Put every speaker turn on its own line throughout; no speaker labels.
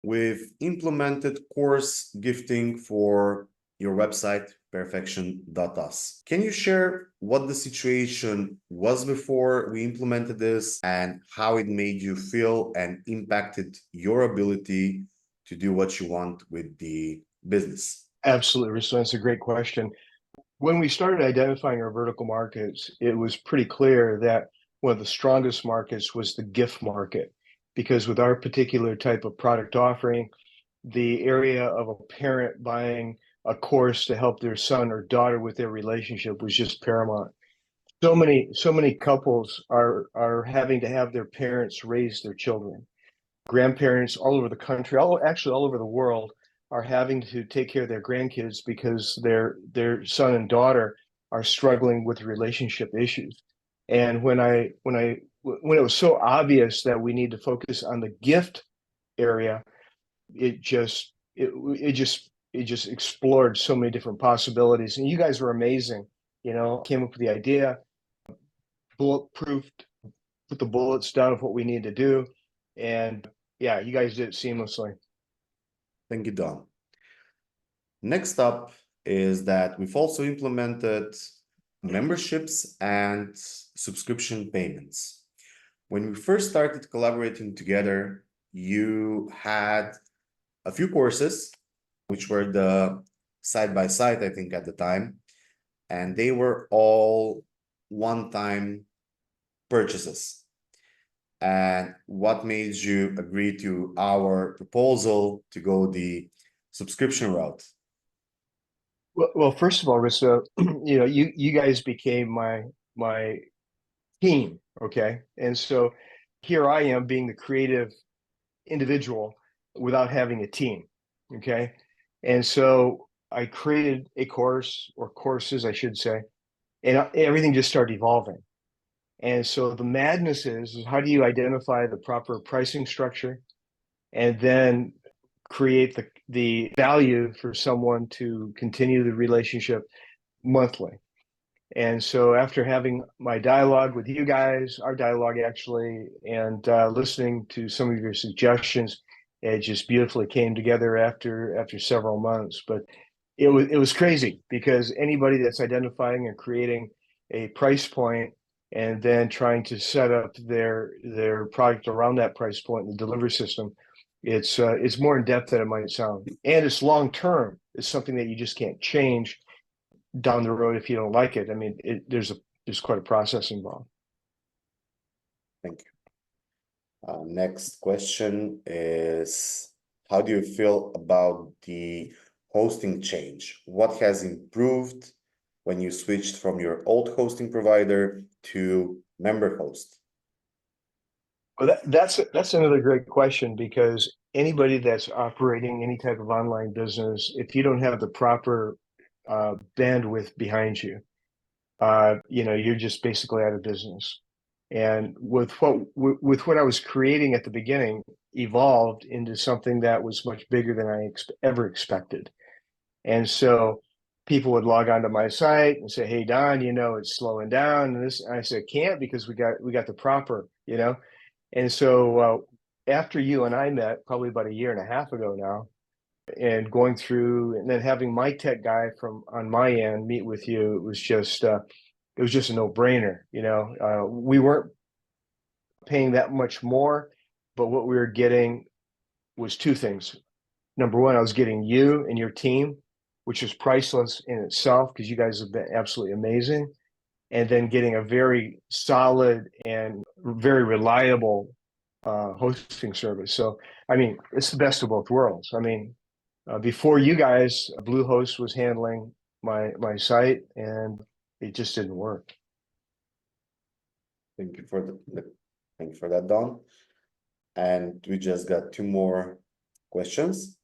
we've implemented course gifting for your website, perfection.us. Can you share what the situation was before we implemented this and how it made you feel and impacted your ability to do what you want with the business?
Absolutely, Ruslan. That's a great question. When we started identifying our vertical markets, it was pretty clear that one of the strongest markets was the gift market, because with our particular type of product offering, the area of a parent buying a course to help their son or daughter with their relationship was just paramount. So many couples are having to have their parents raise their children. Grandparents all over the country, actually all over the world, are having to take care of their grandkids because their son and daughter are struggling with relationship issues. And when it was so obvious that we need to focus on the gift area, it just explored so many different possibilities. And you guys were amazing. Came up with the idea, bulletproofed, put the bullets down of what we need to do, and yeah, you guys did it seamlessly.
Thank you, Don. Next up is that we've also implemented memberships and subscription payments. When we first started collaborating together, you had a few courses, which were the side-by-side, I think, at the time, and they were all one-time purchases. And what made you agree to our proposal to go the subscription route?
Well, first of all, Rissa, you guys became my team, okay? And so here I am being the creative individual without having a team, okay? And so I created a course, or courses, I should say, and everything just started evolving. And so the madness is how do you identify the proper pricing structure and then create the value for someone to continue the relationship monthly. And so after having my dialogue with you guys, our dialogue actually, and listening to some of your suggestions, it just beautifully came together after several months. But it was crazy, because anybody that's identifying and creating a price point and then trying to set up their product around that price point in the delivery system, it's more in depth than it might sound, and it's long term. It's something that you just can't change down the road if you don't like it. I mean, there's quite a process involved.
Thank you. Next question is, how do you feel about the hosting change? What has improved when you switched from your old hosting provider to MemberHost?
Well, that's another great question, because anybody that's operating any type of online business, if you don't have the proper bandwidth behind you, you're just basically out of business. And with what I was creating at the beginning, evolved into something that was much bigger than I ever expected. And so people would log onto my site and say, "Hey, Don, it's slowing down." And this, and I said, "Can't, because we got the proper, And so after you and I met, probably about a year and a half ago now, and going through and then having my tech guy from on my end meet with you, it was just a no-brainer. We weren't paying that much more, but what we were getting was two things. Number one, I was getting you and your team, which is priceless in itself, because you guys have been absolutely amazing. And then getting a very solid and very reliable hosting service. So, I mean, it's the best of both worlds. I mean, before you guys, Bluehost was handling my site, and it just didn't work.
Thank you for that, Don. And we just got two more questions.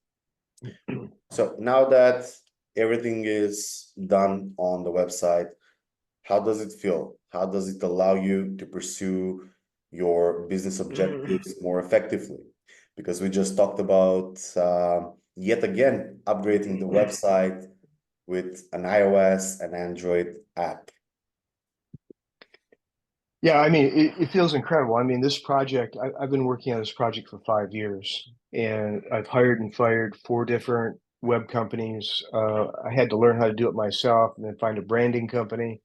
So now that everything is done on the website, how does it feel? How does it allow you to pursue your business objectives more effectively? Because we just talked about, yet again, upgrading the website with an iOS and Android app.
Yeah, I mean, it feels incredible. I mean, this project, I've been working on this project for 5 years, and I've hired and fired 4 different web companies. I had to learn how to do it myself and then find a branding company.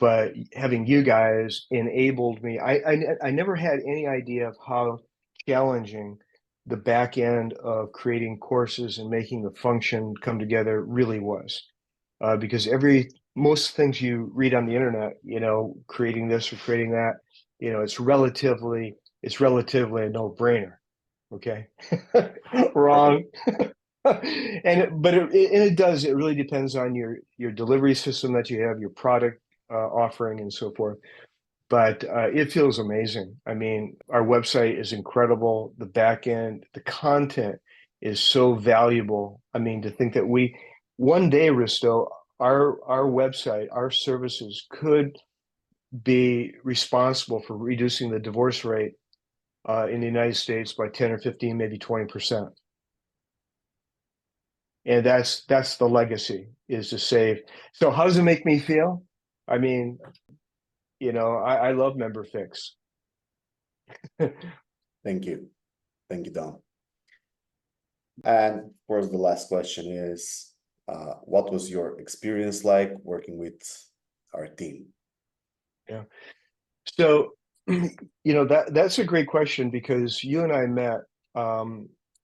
But having you guys enabled me, I never had any idea of how challenging the back end of creating courses and making the function come together really was. Because most things you read on the internet, creating this or creating that, it's relatively a no-brainer. Okay.
Perfect.
Wrong. It really depends on your delivery system that you have, your product offering, and so forth. But it feels amazing. I mean, our website is incredible. The back end, the content is so valuable. I mean, to think that one day, Risto, our website, our services could be responsible for reducing the divorce rate in the United States by 10 or 15, maybe 20%. And that's the legacy, is to save. So how does it make me feel? I mean, I love MemberFix.
Thank you. Thank you, Don. And of course, the last question is, what was your experience like working with our team?
Yeah. So, that's a great question, because you and I met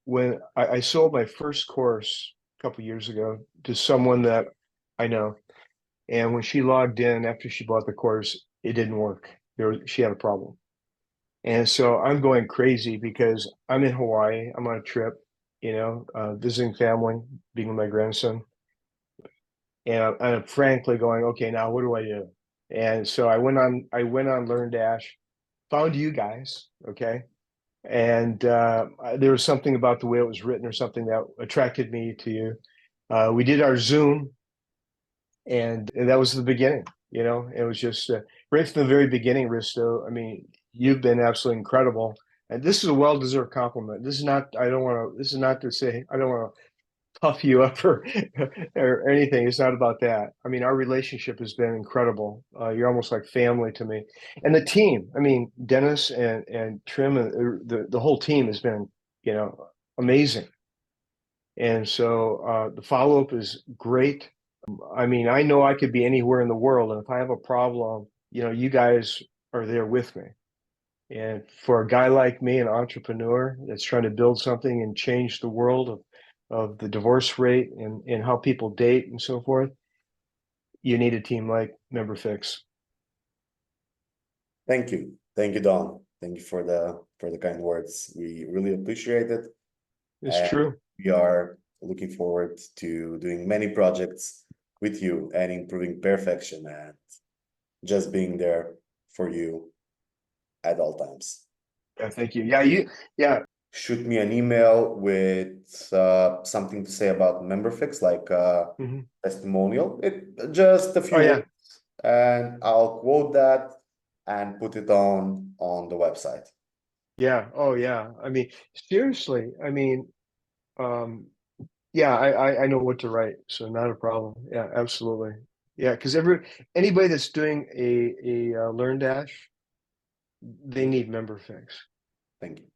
when I sold my first course a couple years ago to someone that I know. And when she logged in after she bought the course, it didn't work. She had a problem. And so I'm going crazy because I'm in Hawaii. I'm on a trip, visiting family, being with my grandson. And I'm frankly going, okay, now what do I do? And so I went on LearnDash, found you guys, okay? And there was something about the way it was written or something that attracted me to you. We did our Zoom, and that was the beginning. It was just right from the very beginning, Risto. I mean, you've been absolutely incredible, and this is a well-deserved compliment. This is not. I don't want to. This is not to say I don't want to puff you up or anything. It's not about that. I mean, our relationship has been incredible. You're almost like family to me, and the team. I mean, Dennis and Trim and the whole team has been, amazing. And so the follow-up is great. I mean, I know I could be anywhere in the world, and if I have a problem, you guys are there with me. And for a guy like me, an entrepreneur that's trying to build something and change the world of the divorce rate and how people date and so forth, you need a team like MemberFix.
Thank you. Thank you, Don. Thank you for the kind words. We really appreciate it.
It's
And
true.
we are looking forward to doing many projects with you and improving perfection and just being there for you at all times.
Yeah, thank you. Yeah.
Shoot me an email with something to say about MemberFix, like
Mm-hmm.
testimonial. Just a
Oh
few
yeah.
words, and I'll quote that and put it on the website.
Yeah. Oh yeah. I mean, seriously. I mean, um, yeah, I know what to write, so not a problem. Yeah, absolutely. Yeah, because anybody that's doing a LearnDash, they need MemberFix.
Thank you.